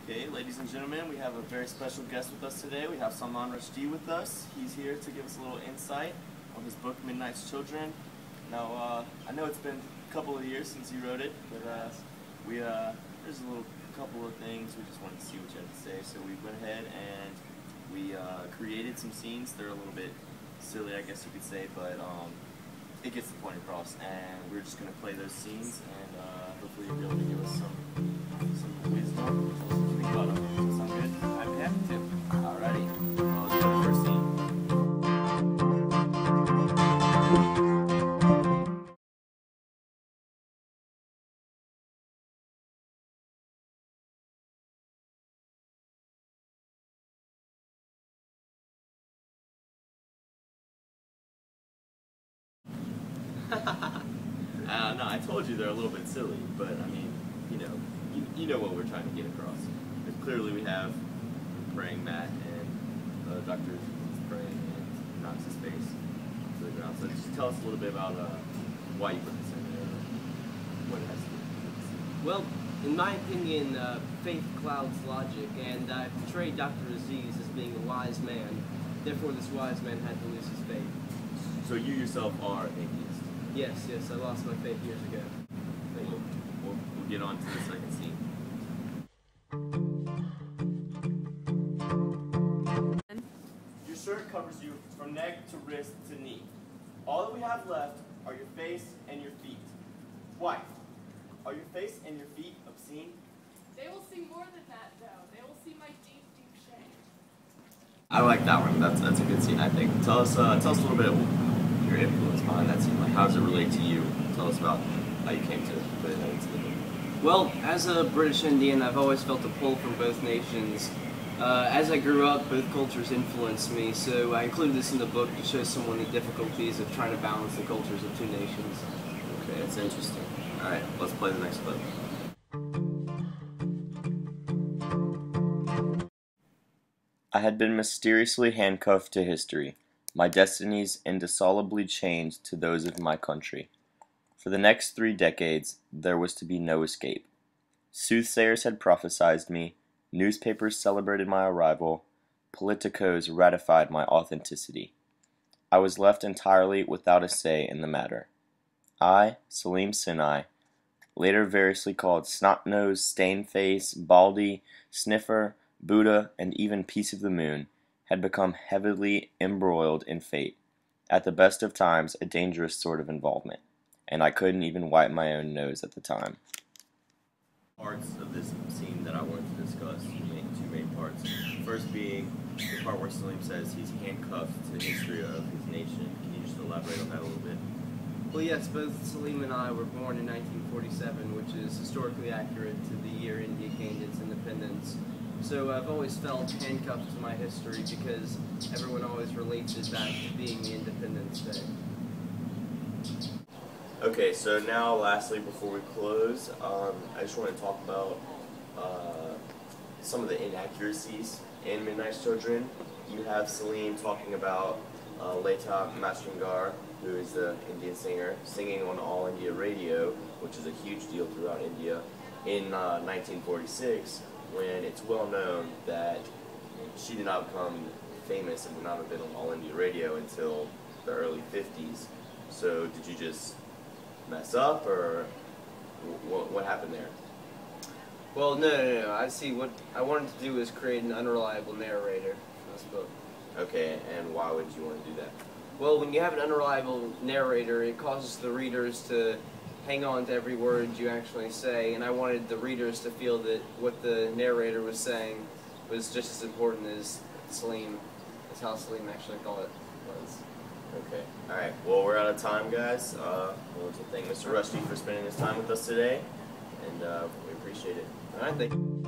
Okay, ladies and gentlemen, we have a very special guest with us today. We have Salman Rushdie with us. He's here to give us a little insight on his book, Midnight's Children. Now, I know it's been a couple of years since you wrote it, but there's a couple of things we just wanted to see what you had to say. So we went ahead and we created some scenes. They're a little bit silly, I guess you could say, but it gets the point across. And we're just going to play those scenes, and hopefully you'll be able to give us some wisdom. Tell us what you think about them. Does that sound good? I'd be happy to. Alrighty. Well, let's go to the first scene. No, I told you they're a little bit silly, but I mean, you know what we're trying to get across. But clearly we have praying Matt and Dr. is praying and knocks his face to the ground. So just tell us a little bit about why you put this in there, what it has to do with this. Well, in my opinion, faith clouds logic, and I portrayed Dr. Aziz as being a wise man. Therefore, this wise man had to lose his faith. So you yourself are atheist? Yes, I lost my faith years ago. We'll get on to the second scene. Your shirt covers you from neck to wrist to knee. All that we have left are your face and your feet. Wife, are your face and your feet obscene? They will see more than that, though. They will see my deep, deep shame. I like that one. That's a good scene, I think. Tell us a little bit of your influence behind that scene. Like, how does it relate to you? Tell us about how you came to put it into the book. Well, as a British Indian, I've always felt a pull from both nations. As I grew up, both cultures influenced me, so I included this in the book to show someone the difficulties of trying to balance the cultures of two nations. Okay, that's interesting. Alright, let's play the next clip. I had been mysteriously handcuffed to history, my destinies indissolubly chained to those of my country. For the next 3 decades, there was to be no escape. Soothsayers had prophesied me, newspapers celebrated my arrival, politicos ratified my authenticity. I was left entirely without a say in the matter. I, Salim Sinai, later variously called Snot-Nose, Stain-Face, Baldy, Sniffer, Buddha, and even Piece of the Moon, had become heavily embroiled in fate, at the best of times a dangerous sort of involvement, and I couldn't even wipe my own nose at the time. Parts of this scene that I wanted to discuss, two main parts. First being the part where Salim says he's handcuffed to the history of his nation. Can you just elaborate on that a little bit? Well, yes, both Salim and I were born in 1947, which is historically accurate to the year India gained its independence. So I've always felt handcuffed to my history because everyone always relates it back to being the Independence Day. Okay, so now lastly, before we close, I just want to talk about some of the inaccuracies in Midnight's Children. You have Salim talking about Lata Mastrangar, who is the Indian singer, singing on All India Radio, which is a huge deal throughout India, in 1946, when it's well known that she did not become famous and would not have been on All India Radio until the early 50s. So did you just mess up, or what happened there? Well, no. I see what I wanted to do was create an unreliable narrator for this book. Okay, and why would you want to do that? Well, when you have an unreliable narrator, it causes the readers to hang on to every word you actually say, and I wanted the readers to feel that what the narrator was saying was just as important as Salim, as how Salim actually thought it was. Okay. Alright, well, we're out of time, guys. I want to thank Mr. Rushdie for spending his time with us today, and we appreciate it. Alright, thank you.